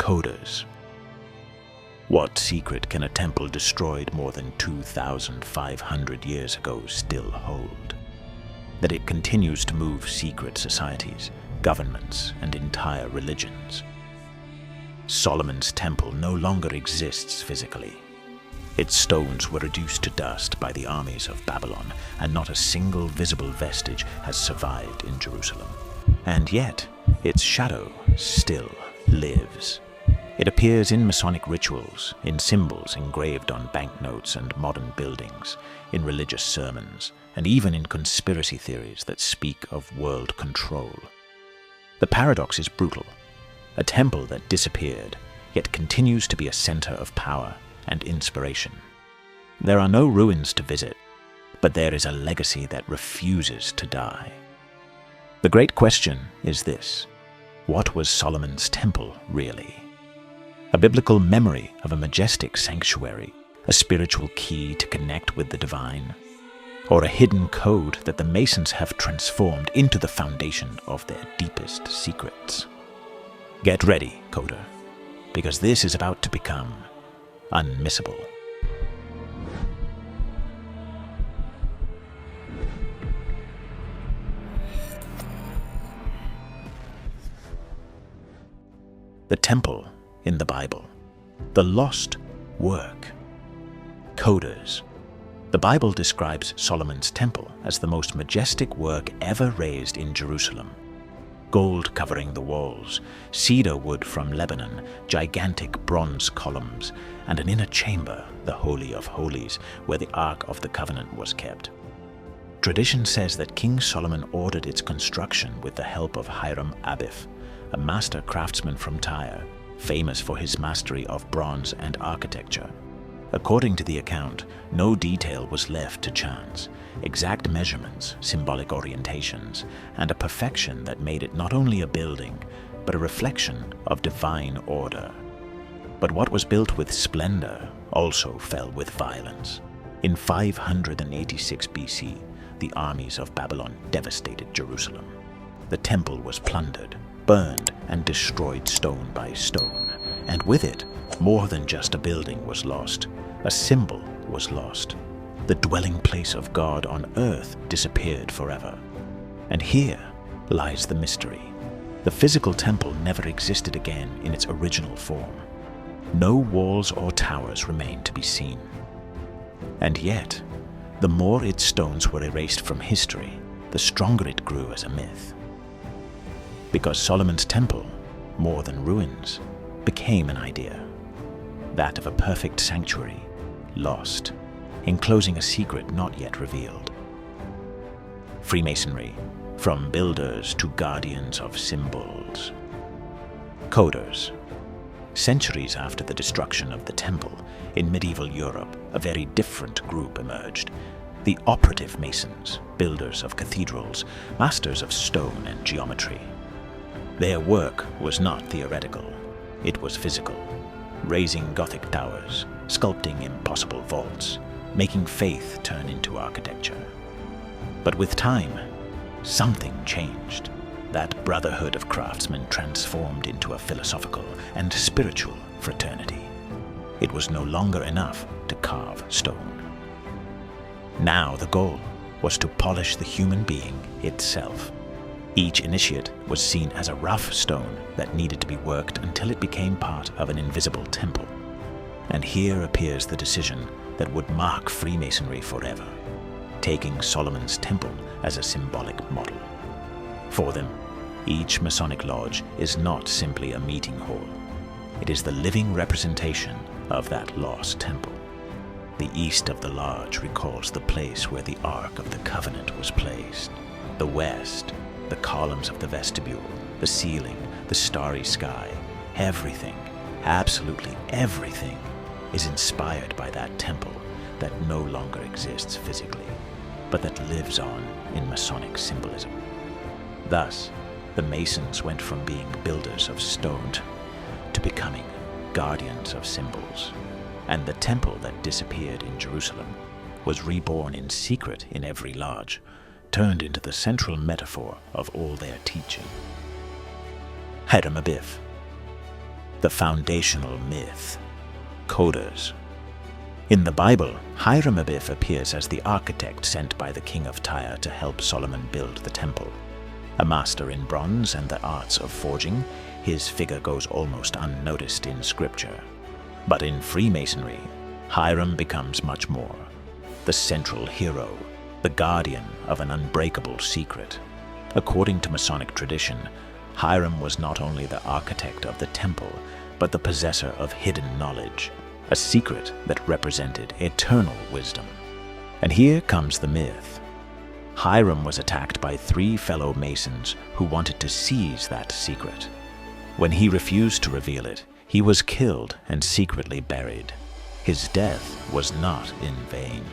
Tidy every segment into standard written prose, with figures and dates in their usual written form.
Coders. What secret can a temple destroyed more than 2,500 years ago still hold? That it continues to move secret societies, governments, and entire religions. Solomon's temple no longer exists physically. Its stones were reduced to dust by the armies of Babylon, and not a single visible vestige has survived in Jerusalem. And yet, its shadow still lives. It appears in Masonic rituals, in symbols engraved on banknotes and modern buildings, in religious sermons, and even in conspiracy theories that speak of world control. The paradox is brutal. A temple that disappeared, yet continues to be a center of power and inspiration. There are no ruins to visit, but there is a legacy that refuses to die. The great question is this: what was Solomon's temple really? A biblical memory of a majestic sanctuary, a spiritual key to connect with the divine, or a hidden code that the Masons have transformed into the foundation of their deepest secrets? Get ready, Coder, because this is about to become unmissable. The temple in the Bible, the lost work. Coders. The Bible describes Solomon's temple as the most majestic work ever raised in Jerusalem. Gold covering the walls, cedar wood from Lebanon, gigantic bronze columns, and an inner chamber, the Holy of Holies, where the Ark of the Covenant was kept. Tradition says that King Solomon ordered its construction with the help of Hiram Abiff, a master craftsman from Tyre, famous for his mastery of bronze and architecture. According to the account, no detail was left to chance. Exact measurements, symbolic orientations, and a perfection that made it not only a building, but a reflection of divine order. But what was built with splendor also fell with violence. In 586 BC, the armies of Babylon devastated Jerusalem. The temple was plundered, burned, and destroyed stone by stone, and with it, more than just a building was lost. A symbol was lost. The dwelling place of God on earth disappeared forever. And here lies the mystery. The physical temple never existed again in its original form. No walls or towers remained to be seen. And yet, the more its stones were erased from history, the stronger it grew as a myth. Because Solomon's temple, more than ruins, became an idea. That of a perfect sanctuary, lost, enclosing a secret not yet revealed. Freemasonry, from builders to guardians of symbols. Coders. Centuries after the destruction of the temple, in medieval Europe, a very different group emerged. The operative Masons, builders of cathedrals, masters of stone and geometry. Their work was not theoretical, it was physical. Raising Gothic towers, sculpting impossible vaults, making faith turn into architecture. But with time, something changed. That brotherhood of craftsmen transformed into a philosophical and spiritual fraternity. It was no longer enough to carve stone. Now the goal was to polish the human being itself. Each initiate was seen as a rough stone that needed to be worked until it became part of an invisible temple. And here appears the decision that would mark Freemasonry forever, taking Solomon's temple as a symbolic model. For them, each Masonic lodge is not simply a meeting hall. It is the living representation of that lost temple. The east of the lodge recalls the place where the Ark of the Covenant was placed. The west, the columns of the vestibule, the ceiling, the starry sky, everything, absolutely everything, is inspired by that temple that no longer exists physically, but that lives on in Masonic symbolism. Thus, the Masons went from being builders of stone to becoming guardians of symbols, and the temple that disappeared in Jerusalem was reborn in secret in every lodge, turned into the central metaphor of all their teaching. Hiram Abiff. The foundational myth. Coders. In the Bible, Hiram Abiff appears as the architect sent by the king of Tyre to help Solomon build the temple. A master in bronze and the arts of forging, his figure goes almost unnoticed in scripture. But in Freemasonry, Hiram becomes much more. The central hero, the guardian of an unbreakable secret. According to Masonic tradition, Hiram was not only the architect of the temple, but the possessor of hidden knowledge, a secret that represented eternal wisdom. And here comes the myth. Hiram was attacked by 3 fellow Masons who wanted to seize that secret. When he refused to reveal it, he was killed and secretly buried. His death was not in vain.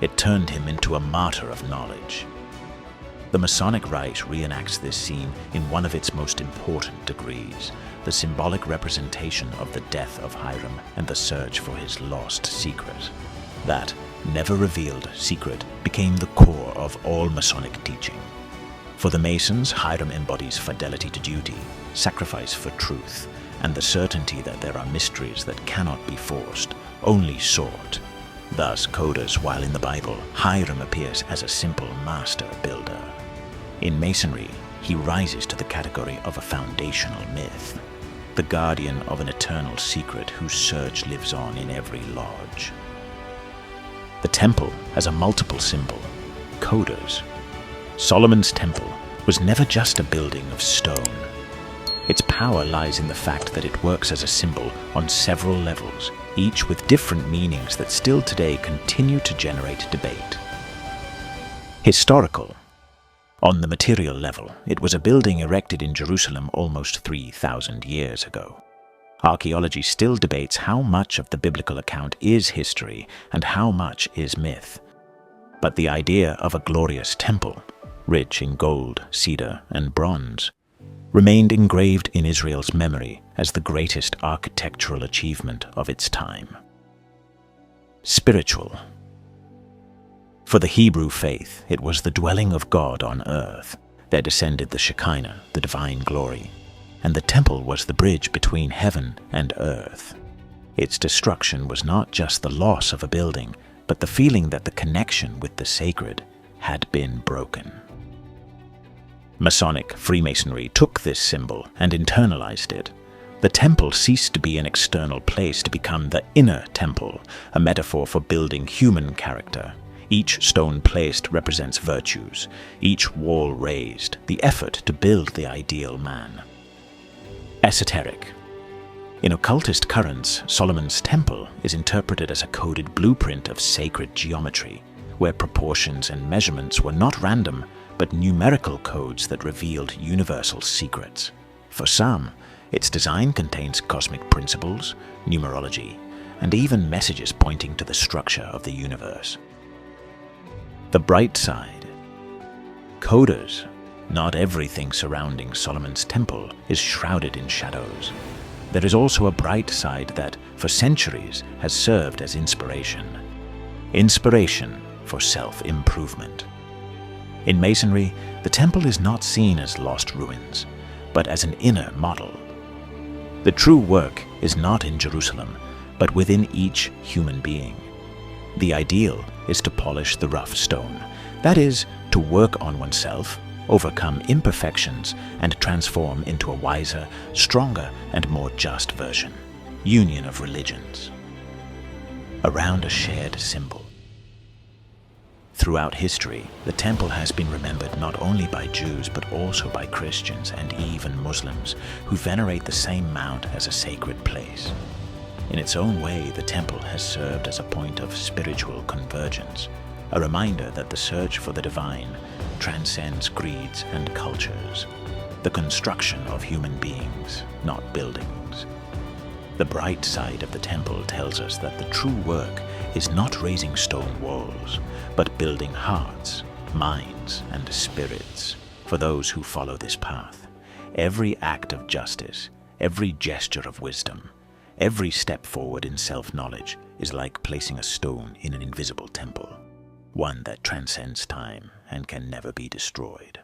It turned him into a martyr of knowledge. The Masonic Rite reenacts this scene in one of its most important degrees, the symbolic representation of the death of Hiram and the search for his lost secret. That never-revealed secret became the core of all Masonic teaching. For the Masons, Hiram embodies fidelity to duty, sacrifice for truth, and the certainty that there are mysteries that cannot be forced, only sought. Thus, coders, while in the Bible, Hiram appears as a simple master builder. In Masonry, he rises to the category of a foundational myth, the guardian of an eternal secret whose search lives on in every lodge. The temple has a multiple symbol, coders. Solomon's temple was never just a building of stone. Its power lies in the fact that it works as a symbol on several levels, each with different meanings that still today continue to generate debate. Historical. On the material level, it was a building erected in Jerusalem almost 3,000 years ago. Archaeology still debates how much of the biblical account is history and how much is myth. But the idea of a glorious temple, rich in gold, cedar, and bronze, remained engraved in Israel's memory as the greatest architectural achievement of its time. Spiritual. For the Hebrew faith, it was the dwelling of God on earth. There descended the Shekinah, the divine glory, and the temple was the bridge between heaven and earth. Its destruction was not just the loss of a building, but the feeling that the connection with the sacred had been broken. Masonic Freemasonry took this symbol and internalized it. The temple ceased to be an external place to become the inner temple, a metaphor for building human character. Each stone placed represents virtues, each wall raised, the effort to build the ideal man. Esoteric. In occultist currents, Solomon's temple is interpreted as a coded blueprint of sacred geometry, where proportions and measurements were not random, but numerical codes that revealed universal secrets. For some, its design contains cosmic principles, numerology, and even messages pointing to the structure of the universe. The bright side. Coders. Not everything surrounding Solomon's temple is shrouded in shadows. There is also a bright side that, for centuries, has served as inspiration. Inspiration for self-improvement. In Masonry, the temple is not seen as lost ruins, but as an inner model. The true work is not in Jerusalem, but within each human being. The ideal is to polish the rough stone, that is, to work on oneself, overcome imperfections, and transform into a wiser, stronger, and more just version. Union of religions. Around a shared symbol. Throughout history, the temple has been remembered not only by Jews but also by Christians and even Muslims, who venerate the same mount as a sacred place. In its own way, the temple has served as a point of spiritual convergence, a reminder that the search for the divine transcends creeds and cultures, the construction of human beings, not buildings. The bright side of the temple tells us that the true work is not raising stone walls, but building hearts, minds, and spirits for those who follow this path. Every act of justice, every gesture of wisdom, every step forward in self-knowledge is like placing a stone in an invisible temple, one that transcends time and can never be destroyed.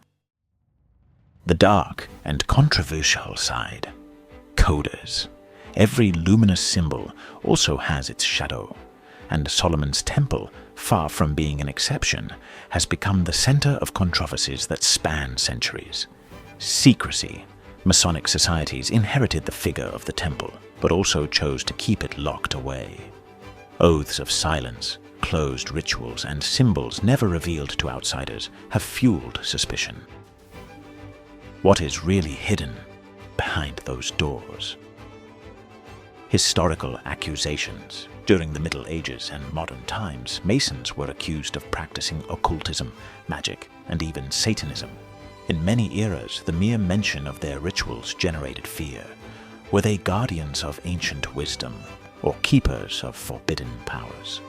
The dark and controversial side. Coders. every luminous symbol also has its shadow, and Solomon's Temple, far from being an exception, has become the center of controversies that span centuries. Secrecy. Masonic societies inherited the figure of the temple, but also chose to keep it locked away. Oaths of silence, closed rituals, and symbols never revealed to outsiders have fueled suspicion. What is really hidden behind those doors? Historical accusations. During the Middle Ages and modern times, Masons were accused of practicing occultism, magic, and even Satanism. In many eras, the mere mention of their rituals generated fear. Were they guardians of ancient wisdom, or keepers of forbidden powers?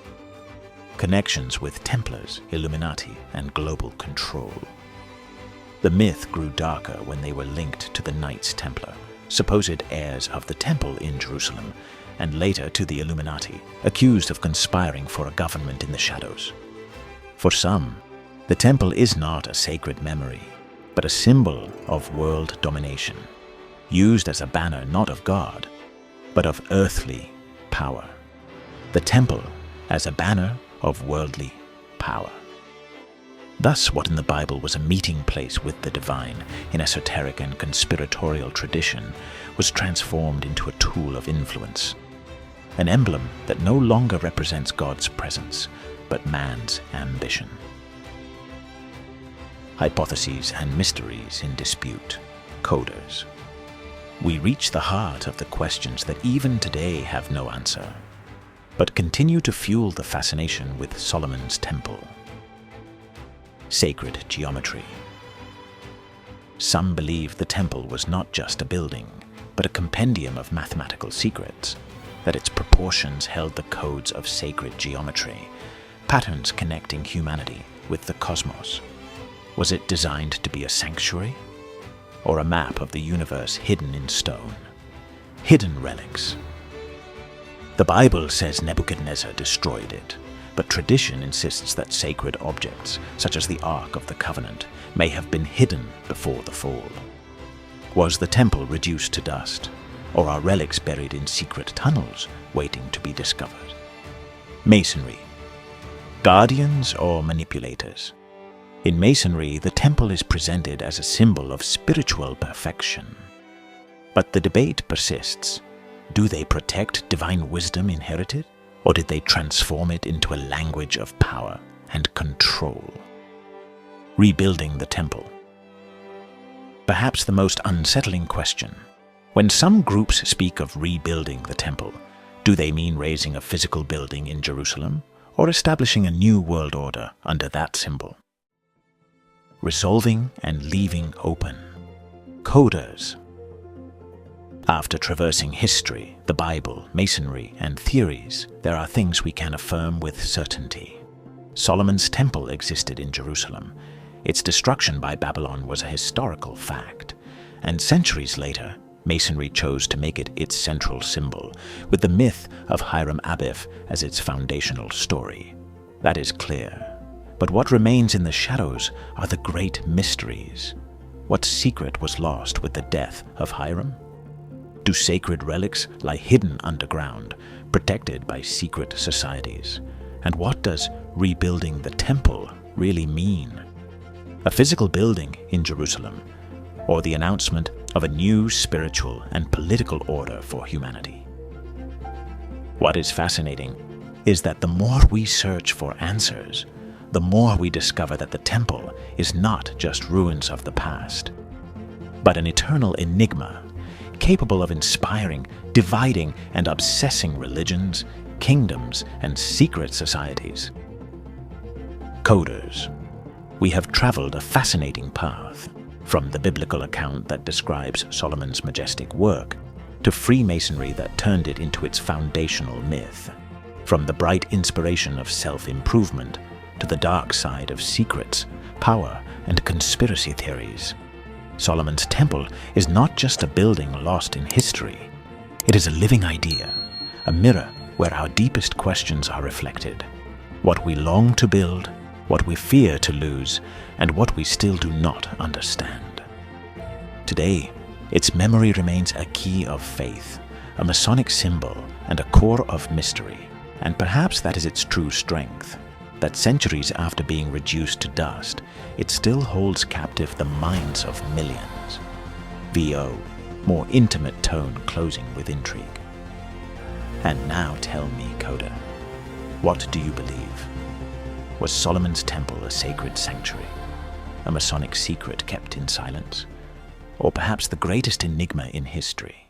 Connections with Templars, Illuminati, and global control. The myth grew darker when they were linked to the Knights Templar, supposed heirs of the Temple in Jerusalem, and later to the Illuminati, accused of conspiring for a government in the shadows. For some, the Temple is not a sacred memory, but a symbol of world domination, used as a banner not of God, but of earthly power. The Temple as a banner of worldly power. Thus, what in the Bible was a meeting place with the divine in esoteric and conspiratorial tradition was transformed into a tool of influence, an emblem that no longer represents God's presence, but man's ambition. Hypotheses and mysteries in dispute. Coders. We reach the heart of the questions that even today have no answer, but continue to fuel the fascination with Solomon's Temple. Sacred geometry. Some believe the temple was not just a building, but a compendium of mathematical secrets, that its proportions held the codes of sacred geometry, patterns connecting humanity with the cosmos. Was it designed to be a sanctuary, or a map of the universe hidden in stone? Hidden relics. The Bible says Nebuchadnezzar destroyed it, but tradition insists that sacred objects, such as the Ark of the Covenant, may have been hidden before the fall. Was the temple reduced to dust, or are relics buried in secret tunnels waiting to be discovered? Masonry. Guardians or manipulators? In Masonry, the temple is presented as a symbol of spiritual perfection. But the debate persists. Do they protect divine wisdom inherited, or did they transform it into a language of power and control? Rebuilding the temple. Perhaps the most unsettling question. When some groups speak of rebuilding the temple, do they mean raising a physical building in Jerusalem, or establishing a new world order under that symbol? Resolving and leaving open. Coders. After traversing history, the Bible, Masonry, and theories, there are things we can affirm with certainty. Solomon's Temple existed in Jerusalem. Its destruction by Babylon was a historical fact, and centuries later, Masonry chose to make it its central symbol, with the myth of Hiram Abiff as its foundational story. That is clear. But what remains in the shadows are the great mysteries. What secret was lost with the death of Hiram? Do sacred relics lie hidden underground, protected by secret societies? And what does rebuilding the temple really mean? A physical building in Jerusalem, or the announcement of a new spiritual and political order for humanity? What is fascinating is that the more we search for answers, the more we discover that the temple is not just ruins of the past, but an eternal enigma, capable of inspiring, dividing, and obsessing religions, kingdoms, and secret societies. Coders. We have traveled a fascinating path, from the biblical account that describes Solomon's majestic work, to Freemasonry that turned it into its foundational myth, from the bright inspiration of self-improvement to the dark side of secrets, power, and conspiracy theories. Solomon's Temple is not just a building lost in history. It is a living idea, a mirror where our deepest questions are reflected. What we long to build, what we fear to lose, and what we still do not understand. Today, its memory remains a key of faith, a Masonic symbol and a core of mystery. And perhaps that is its true strength, that centuries after being reduced to dust, it still holds captive the minds of millions. VO, more intimate tone closing with intrigue. And now tell me, Coder, what do you believe? Was Solomon's Temple a sacred sanctuary, a Masonic secret kept in silence, or perhaps the greatest enigma in history?